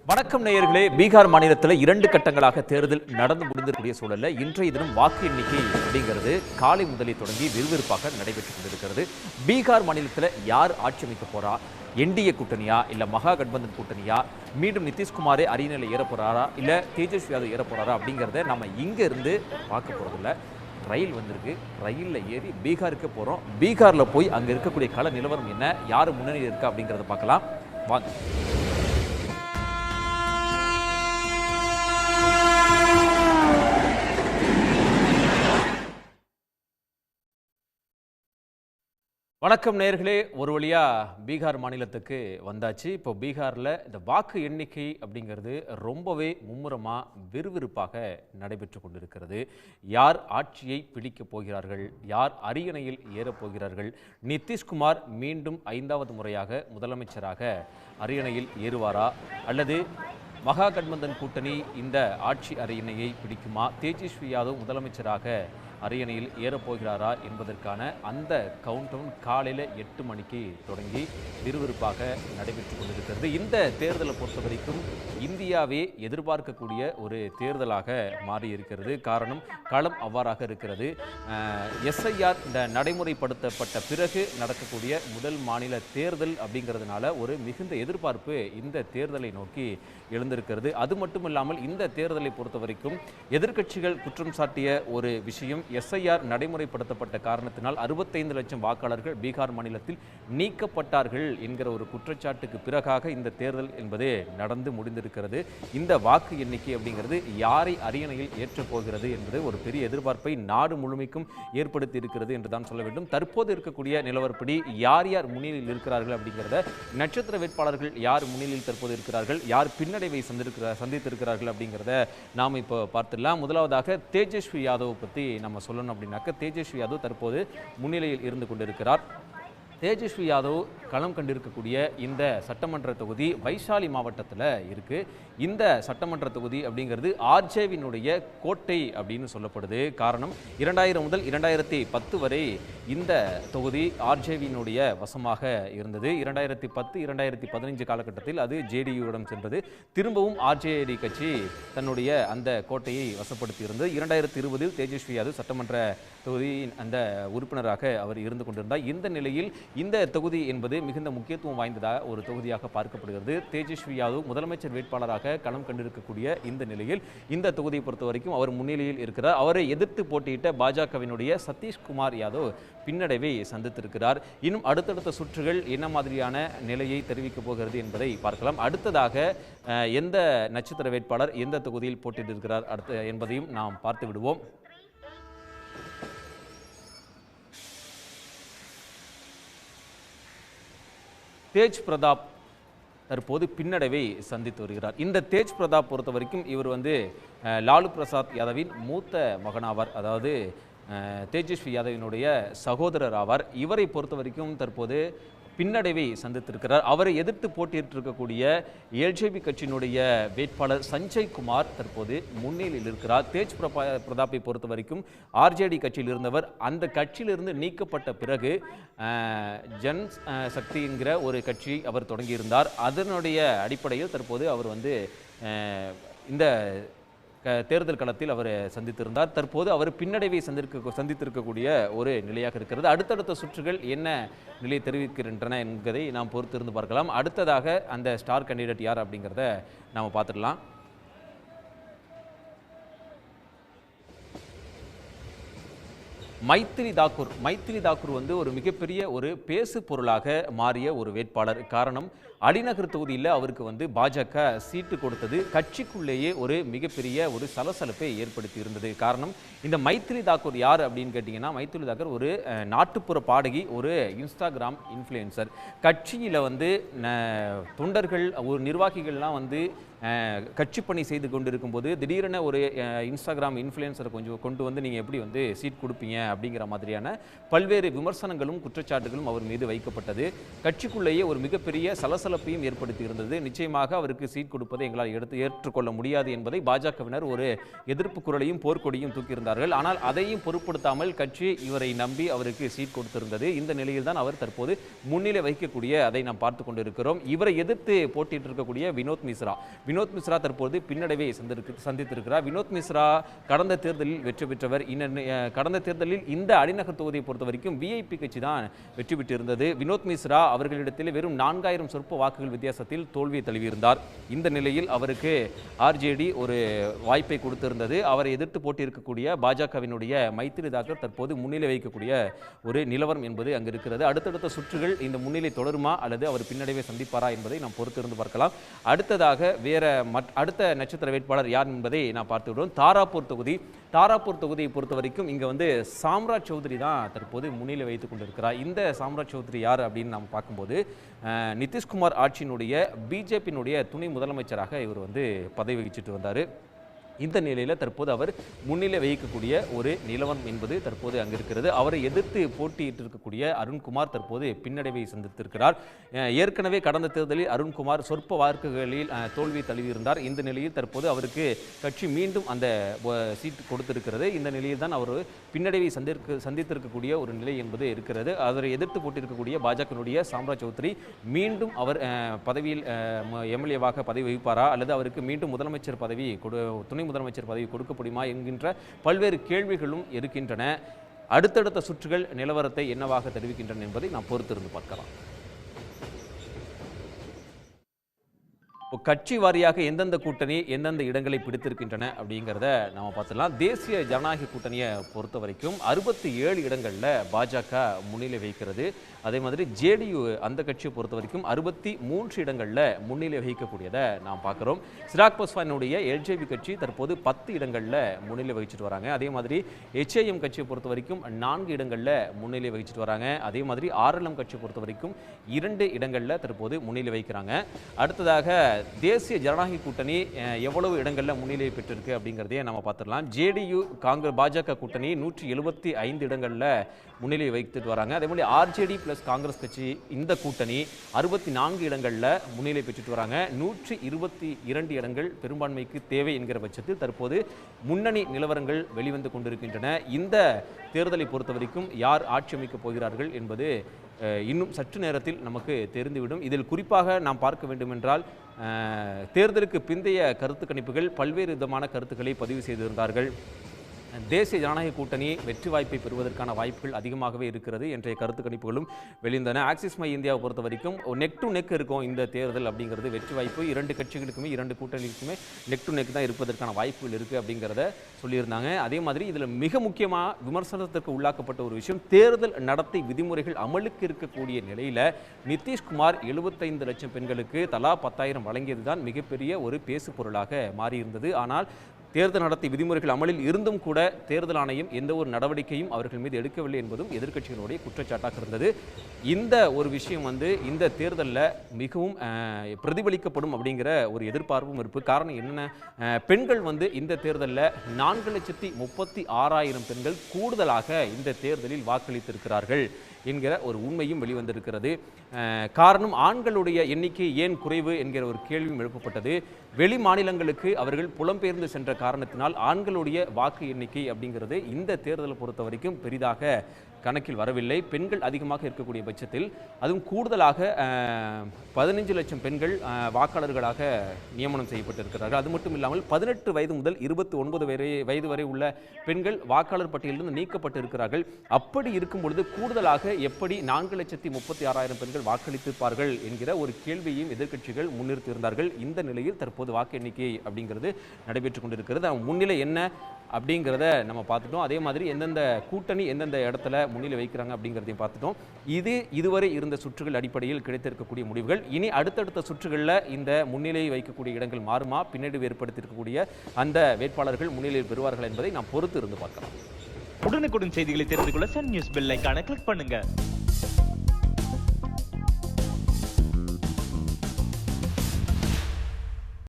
வணக்கம் நேயர்களே. பீகார் மாநிலத்தில் 2 கட்டங்களாக தேர்தல் நடந்து முடிந்திருக்கக்கூடிய சூழல்ல இன்றைய தினம் வாக்கு எண்ணிக்கை அப்படிங்கிறது காலை முதலே தொடங்கி விறுவிறுப்பாக நடைபெற்றுக் கொண்டிருக்கிறது. பீகார் மாநிலத்தில் யார் ஆட்சி அமைக்க போறா? என்டிஏ கூட்டணியா இல்ல மகா கட்பந்தன் கூட்டணியா? மீண்டும் நிதிஷ்குமாரே அரியணையில் ஏற போறாரா இல்ல தேஜஸ்வி யாதவ் ஏற போறாரா அப்படிங்கிறத நம்ம இங்க இருந்து பார்க்க போறதில்ல. ரயில் வந்திருக்கு, ரயிலில் ஏறி பீகாருக்கு போகிறோம். பீகாரில் போய் அங்கே இருக்கக்கூடிய கள நிலவரம் என்ன, யார் முன்னணியில் இருக்கா அப்படிங்கிறத பார்க்கலாம் வாங்க. வணக்கம் நேயர்களே. ஒரு வழியா பீகார் மாநிலத்துக்கு வந்தாச்சு. இப்போ பீகாரில் இந்த வாக்கு எண்ணிக்கை அப்படிங்கிறது ரொம்பவே மும்முரமாக விறுவிறுப்பாக நடைபெற்று கொண்டிருக்கிறது. யார் ஆட்சியை பிடிக்கப் போகிறார்கள், யார் அரியணையில் ஏறப்போகிறார்கள், நிதிஷ்குமார் மீண்டும் 5வது முறையாக முதலமைச்சராக அரியணையில் ஏறுவாரா அல்லது மகா கட்பந்தன் கூட்டணி இந்த ஆட்சி அரியணையை பிடிக்குமா, தேஜஸ்வி யாதவ் முதலமைச்சராக அரியணையில் ஏறப்போகிறாரா என்பதற்கான அந்த கவுண்டவுன் காலையில் 8 மணிக்கு தொடங்கி விறுவிறுப்பாக நடைபெற்று கொண்டிருக்கிறது. இந்த தேர்தலை பொறுத்த வரைக்கும் இந்தியாவே எதிர்பார்க்கக்கூடிய ஒரு தேர்தலாக மாறியிருக்கிறது. காரணம், களம் அவ்வாறாக இருக்கிறது. எஸ்ஐஆர் இந்த நடைமுறைப்படுத்தப்பட்ட பிறகு நடக்கக்கூடிய முதல் மாநில தேர்தல் அப்படிங்கிறதுனால ஒரு மிகுந்த எதிர்பார்ப்பு இந்த தேர்தலை நோக்கி எழுந்திருக்கிறது. அது மட்டும் இல்லாமல் இந்த தேர்தலை பொறுத்த வரைக்கும் எதிர்க்கட்சிகள் குற்றம் சாட்டிய ஒரு விஷயம், எஸ்ஐஆர் நடைமுறைப்படுத்தப்பட்ட காரணத்தினால் 65 லட்சம் வாக்காளர்கள் பீகார் மாநிலத்தில் நீக்கப்பட்டார்கள் என்கிற ஒரு குற்றச்சாட்டுக்கு பிறகாக இந்த தேர்தல் என்பது நடந்து முடிந்திருக்கிறது. இந்த வாக்கு எண்ணிக்கை அப்படிங்கிறது யாரை அரியணையில் ஏற்றப் போகிறது என்பது ஒரு பெரிய எதிர்பார்ப்பை நாடு முழுமைக்கும் ஏற்படுத்தி இருக்கிறது என்று தான் சொல்ல வேண்டும். தற்போது இருக்கக்கூடிய நிலவரப்படி யார் யார் முன்னிலையில் இருக்கிறார்கள் அப்படிங்கிறத, நட்சத்திர வேட்பாளர்கள் யார் முன்னிலையில் தற்போது இருக்கிறார்கள், யார் பின்னடைவை சந்தித்திருக்கிறார்கள் அப்படிங்கிறத நாம் இப்போ பார்த்துடலாம். முதலாவதாக தேஜஸ்வி யாதவ் பற்றி நம்ம சொல்லணும் அப்படின்னாக்க, தேஜஸ்வி யாதவ் தற்போது முன்னிலையில் இருந்து கொண்டிருக்கிறார். தேஜஸ்வி யாதவ் களம் கண்டிருக்கக்கூடிய இந்த சட்டமன்ற தொகுதி வைஷாலி மாவட்டத்தில் இருக்கு. இந்த சட்டமன்ற தொகுதி அப்படிங்கிறது ஆர்ஜேவினுடைய கோட்டை அப்படின்னு சொல்லப்படுது. காரணம், 2000 முதல் 2010 வரை இந்த தொகுதி ஆர்ஜேவினுடைய வசமாக இருந்தது. 2010-2015 காலகட்டத்தில் அது ஜேடியுடன் சென்றது. திரும்பவும் ஆர்ஜேடி கட்சி தன்னுடைய அந்த கோட்டையை வசப்படுத்தி இருந்தது. 2020 தேஜஸ்வி யாதவ் சட்டமன்ற தொகுதியின் அந்த உறுப்பினராக அவர் இருந்து கொண்டிருந்தார். இந்த நிலையில் இந்த தொகுதி என்பது மிகுந்த முக்கியத்துவம் வாய்ந்ததாக ஒரு தொகுதியாக பார்க்கப்படுகிறது. தேஜஸ்வி யாதவ் முதலமைச்சர் வேட்பாளராக களம் கண்டிருக்கக்கூடிய இந்த நிலையில் இந்த தொகுதியை பொறுத்த வரைக்கும் அவர் முன்னிலையில் இருக்கிறார். அவரை எதிர்த்து போட்டியிட்ட பாஜகவினுடைய சதீஷ்குமார் யாதவ் பின்னடைவை சந்தித்திருக்கிறார். இன்னும் அடுத்தடுத்த சுற்றுகள் என்ன மாதிரியான நிலையை தெரிவிக்கப் போகிறது என்பதை பார்க்கலாம். அடுத்ததாக எந்த நட்சத்திர வேட்பாளர் எந்த தொகுதியில் போட்டியிட்டிருக்கிறார் என்பதையும் நாம் பார்த்து விடுவோம். தேஜ் பிரதாப் தற்போது பின்னடைவை சந்தித்து வருகிறார். இந்த தேஜ் பிரதாப் பொறுத்த வரைக்கும் இவர் லாலு பிரசாத் யாதவின் மூத்த மகனாவார். அதாவது தேஜஸ்வி யாதவினுடைய சகோதரர் ஆவார். இவரை பொறுத்த வரைக்கும் தற்போது பின்னடைவை சந்தித்திருக்கிறார். அவரை எதிர்த்து போட்டியிட்டிருக்கக்கூடிய எல்ஜேபி கட்சியினுடைய வேட்பாளர் சஞ்சய் குமார் தற்போது முன்னிலையில் இருக்கிறார். தேஜ் பிரதாப்பை பொறுத்த வரைக்கும் ஆர்ஜேடி கட்சியில் இருந்தவர். அந்த கட்சியிலிருந்து நீக்கப்பட்ட பிறகு ஜன் சக்தி என்கிற ஒரு கட்சி அவர் தொடங்கியிருந்தார். அதனுடைய அடிப்படையில் தற்போது அவர் இந்த தேர்தல் களத்தில் அவர் சந்தித்திருந்தார். தற்போது அவர் பின்னடைவை சந்தித்திருக்கக்கூடிய ஒரு நிலையாக இருக்கிறது. அடுத்தடுத்த சுற்றுகள் என்ன நிலையை தெரிவிக்கின்றன என்பதை நாம் பொறுத்திருந்து பார்க்கலாம். அடுத்ததாக அந்த ஸ்டார் கேண்டிடேட் யார் அப்படிங்கிறத நாம் பார்த்துடலாம். மைத்திரி தாக்கூர் ஒரு மிகப்பெரிய ஒரு பேசு பொருளாக மாறிய ஒரு வேட்பாளர். காரணம், அலிநகர் தொகுதியில் அவருக்கு பாஜக சீட்டு கொடுத்தது கட்சிக்குள்ளேயே ஒரு மிகப்பெரிய ஒரு சலசலப்பை ஏற்படுத்தி இருந்தது. காரணம், இந்த மைத்திரி தாக்கூர் யார் அப்படின்னு கேட்டிங்கன்னா, மைத்திரி தாக்கூர் ஒரு நாட்டுப்புற பாடகி, ஒரு இன்ஸ்டாகிராம் இன்ஃப்ளூயன்சர். கட்சியில் தொண்டர்கள், ஒரு நிர்வாகிகள்லாம் கட்சி பணி செய்து கொண்டிருக்கும் போது திடீரென ஒரு இன்ஸ்டாகிராம் இன்ஃப்ளூயன்சரை கொண்டு நீங்கள் எப்படி சீட் கொடுப்பீங்க அப்படிங்கிற மாதிரியான பல்வேறு விமர்சனங்களும் குற்றச்சாட்டுகளும் அவர் மீது வைக்கப்பட்டது. கட்சிக்குள்ளேயே ஒரு மிகப்பெரிய சலசல சலசலப்பையும் ஏற்படுத்தி இருந்தது. நிச்சயமாக அவருக்கு சீட் கொடுப்பதை எங்களால் ஏற்றுக்கொள்ள முடியாது என்பதை பாஜகவினர் ஒரு எதிர்ப்பு குரலையும் போர்க்கொடியும் தூக்கியிருந்தார்கள். ஆனால் அதையும் பொருட்படுத்தாமல் கட்சி இவரை நம்பி அவருக்கு சீட் கொடுத்திருந்தது. இந்த நிலையில் தான் அவர் தற்போது முன்னிலை வகிக்கக்கூடிய அதை நாம் பார்த்து கொண்டிருக்கிறோம். இவரை எதிர்த்து போட்டியிட்டு இருக்கக்கூடிய வினோத் மிஸ்ரா தற்போது பின்னடைவை சந்தித்திருக்கிறார். வினோத் மிஸ்ரா கடந்த தேர்தலில் வெற்றி பெற்றவர். கடந்த தேர்தலில் இந்த அடிநகர் தொகுதியை பொறுத்த வரைக்கும் விஐபி கட்சி தான் வெற்றி பெற்றிருந்தது. வினோத் மிஸ்ரா அவர்களிடத்தில் வெறும் 4000 சொற்ப வாக்குகள் வித்தியாசத்தில் தோல்வியை தழுவியிருந்தார். இந்த நிலையில் அவருக்கு ஆர்ஜேடி ஒரு வாய்ப்பை கொடுத்திருந்தது. அவரை எதிர்த்து போட்டியிருக்கக்கூடிய பாஜகவினுடைய மைத்திரி தாக்கர் தற்போது முன்னிலை வைக்கக்கூடிய ஒரு நிலவரம் என்பது அங்கு இருக்கிறது. அடுத்தடுத்த சுற்றுகள் இந்த முன்னிலை தொடருமா அல்லது அவர் பின்னடைவை சந்திப்பாரா என்பதை நாம் பொறுத்திருந்து பார்க்கலாம். அடுத்ததாக அடுத்த நட்சத்திர வேட்பாளர் யார் என்பதை நான் பார்த்து விடுவோம். தாராப்பூர் தொகுதியை பொறுத்த வரைக்கும் இங்க சாம்ராஜ் சௌத்ரி தான் தற்போது முன்னிலை வைத்துக் கொண்டிருக்கிறார். இந்த சாம்ராஜ் சௌத்ரி யார் அப்படின்னு நாம் பார்க்கும்போது நிதிஷ்குமார் ஆட்சியினுடைய பிஜேபியினுடைய துணை முதலமைச்சராக இவர் பதவி வகிச்சுட்டு வந்தார். இந்த நிலையில் தற்போது அவர் முன்னிலை வகிக்கக்கூடிய ஒரு நிலவரம் என்பது தற்போது அங்கு இருக்கிறது. அவரை எதிர்த்து போட்டியிட்டு இருக்கக்கூடிய அருண்குமார் தற்போது பின்னடைவை சந்தித்திருக்கிறார். ஏற்கனவே கடந்த தேர்தலில் அருண்குமார் சொற்ப வாக்குகளில் தோல்வி தழுவியிருந்தார். இந்த நிலையில் தற்போது அவருக்கு கட்சி மீண்டும் அந்த சீட் கொடுத்திருக்கிறது. இந்த நிலையில் தான் அவர் பின்னடைவை சந்தித்திருக்கக்கூடிய ஒரு நிலை என்பது இருக்கிறது. அவரை எதிர்த்து போட்டியிருக்கக்கூடிய பாஜகனுடைய சாம்ராஜ் சௌத்ரி மீண்டும் அவர் பதவியில் எம்எல்ஏவாக பதவி வகிப்பாரா அல்லது அவருக்கு மீண்டும் முதலமைச்சர் பதவி துணை முதலமைச்சர் பதவி கொடுக்கப்படுமா என்கின்ற பல்வேறு கேள்விகளும் இருக்கின்றன. அடுத்தடுத்த சுற்றுகள் நிலவரத்தை என்னவாக தெரிவிக்கின்றன என்பதை நாம் பொறுத்திருந்து பார்க்கலாம். கட்சி வாரியாக எந்தெந்த கூட்டணி எந்தெந்த இடங்களை பிடித்திருக்கின்றன அப்படிங்கிறத நம்ம பார்த்துலாம். தேசிய ஜனநாயக கூட்டணியை பொறுத்த வரைக்கும் 67 இடங்களில் பாஜக முன்னிலை வகிக்கிறது. அதே மாதிரி ஜேடியு அந்த கட்சியை பொறுத்த வரைக்கும் 63 இடங்களில் முன்னிலை வகிக்கக்கூடியதை நாம் பார்க்குறோம். சிராக் பாஸ்வானுடைய எல்ஜேபி கட்சி தற்போது 10 இடங்களில் முன்னிலை வகிச்சுட்டு வராங்க. அதே மாதிரி HIM கட்சியை பொறுத்த வரைக்கும் 4 இடங்களில் முன்னிலை வகிச்சுட்டு வராங்க. அதே மாதிரி RLM கட்சியை பொறுத்த வரைக்கும் 2 இடங்களில் தற்போது முன்னிலை வகிக்கிறாங்க. அடுத்ததாக தேசிய ஜனநாயக கூட்டணி எவ்வளவு இடங்களில் முன்னிலை பெற்றிருக்கு அப்படிங்கிறதையே நம்ம பார்த்துடலாம். ஜேடியு பாஜக கூட்டணி 175 இடங்களில் முன்னிலை வைத்துட்டு வராங்க. அதே மாதிரி ஆர்ஜேடி பிளஸ் காங்கிரஸ் கட்சி இந்த கூட்டணி 64 இடங்களில் முன்னிலை பெற்றுட்டு வராங்க. 122 இடங்கள் பெரும்பான்மைக்கு தேவை என்கிற பட்சத்தில் தற்போது முன்னணி நிலவரங்கள் வெளிவந்து கொண்டிருக்கின்றன. இந்த தேர்தலை பொறுத்த வரைக்கும் யார் ஆட்சி அமைக்கப் போகிறார்கள் என்பது இன்னும் சற்று நேரத்தில் நமக்கு தெரிந்துவிடும். இதில் குறிப்பாக நாம் பார்க்க வேண்டுமென்றால் தேர்தலுக்கு பிந்தைய கருத்து கணிப்புகள் பல்வேறு விதமான கருத்துக்களை பதிவு செய்திருந்தார்கள். தேசிய ஜனநாயக கூட்டணி வெற்றி வாய்ப்பை பெறுவதற்கான வாய்ப்புகள் அதிகமாகவே இருக்கிறது என்ற கருத்து கணிப்புகளும் வெளிவந்தன. ஆக்சிஸ் மை இந்தியாவை பொறுத்த வரைக்கும் நெக் டு நெக் இருக்கும் இந்த தேர்தல் அப்படிங்கிறது. வெற்றி வாய்ப்பு 2 கட்சிகளுக்குமே 2 கூட்டணிக்குமே நெக் டு நெக் தான் இருப்பதற்கான வாய்ப்புகள் இருக்குது அப்படிங்கிறத சொல்லியிருந்தாங்க. அதே மாதிரி இதில் மிக முக்கியமாக விமர்சனத்திற்கு உள்ளாக்கப்பட்ட ஒரு விஷயம், தேர்தல் நடத்தை விதிமுறைகள் அமலுக்கு இருக்கக்கூடிய நிலையில் நிதிஷ்குமார் 75 லட்சம் பெண்களுக்கு தலா 10,000 வழங்கியது தான் மிகப்பெரிய ஒரு பேசு பொருளாக மாறியிருந்தது. ஆனால் தேர்தல் நடத்தை விதிமுறைகள் அமலில் இருந்தும் கூட தேர்தல் ஆணையம் எந்த ஒரு நடவடிக்கையும் அவர்கள் மீது எடுக்கவில்லை என்பதும் எதிர்க்கட்சிகளுடைய குற்றச்சாட்டாக இருந்தது. இந்த ஒரு விஷயம் இந்த தேர்தலில் மிகவும் பிரதிபலிக்கப்படும் அப்படிங்கிற ஒரு எதிர்பார்ப்பும் இருப்பு. காரணம் என்னென்ன, பெண்கள் இந்த தேர்தலில் 4,36,000 பெண்கள் கூடுதலாக இந்த தேர்தலில் வாக்களித்திருக்கிறார்கள் என்கிற ஒரு உண்மையும் வெளிவந்திருக்கிறது. காரணம், ஆண்களுடைய எண்ணிக்கை ஏன் குறைவு என்கிற ஒரு கேள்வியும் எழுப்பப்பட்டது. வெளி மாநிலங்களுக்கு அவர்கள் புலம்பெயர்ந்து சென்ற காரணத்தினால் ஆண்களுடைய வாக்கு எண்ணிக்கை அப்படிங்கிறது இந்த தேர்தலை பொறுத்த வரைக்கும் பெரிதாக கணக்கில் வரவில்லை. பெண்கள் அதிகமாக இருக்கக்கூடிய பட்சத்தில் அதுவும் கூடுதலாக 15 லட்சம் பெண்கள் வாக்காளர்களாக நியமனம் செய்யப்பட்டிருக்கிறார்கள். அது மட்டும் இல்லாமல் 18 வயது முதல் 29 வயது வரை உள்ள பெண்கள் வாக்காளர் பட்டியலிருந்து நீக்கப்பட்டிருக்கிறார்கள். அப்படி இருக்கும் பொழுது கூடுதலாக எப்படி 4,36,000 பெண்கள் வாக்களித்திருப்பார்கள் என்கிற ஒரு கேள்வியையும் எதிர்க்கட்சிகள் முன்னிறுத்தியிருந்தார்கள். இந்த நிலையில் தற்போது வாக்கு எண்ணிக்கை அப்படிங்கிறது நடைபெற்றுக் கொண்டிருக்கிறது. முன்னிலை என்ன அப்படிங்கிறத நம்ம பார்த்துட்டோம். அதே மாதிரி எந்தெந்த கூட்டணி எந்தெந்த இடத்துல முன்னிலை வைக்கிறாங்க அப்படிங்கிறதையும் பார்த்துட்டோம். இதுவரை இருந்த சுற்றுகள் அடிப்படையில் கிடைத்திருக்கக்கூடிய முடிவுகள். இனி அடுத்தடுத்த சுற்றுகளில் இந்த முன்னிலை வைக்கக்கூடிய இடங்கள் மாறுமா, பின்னடைவு ஏற்படுத்தியிருக்கக்கூடிய அந்த வேட்பாளர்கள் முன்னிலையில் பெறுவார்கள் என்பதை நாம் பொறுத்து இருந்து பார்க்கலாம். உடனுக்குடன் செய்திகளை தெரிந்து கொள்ள சன் நியூஸ் பெல் ஐகானை கிளிக் பண்ணுங்க.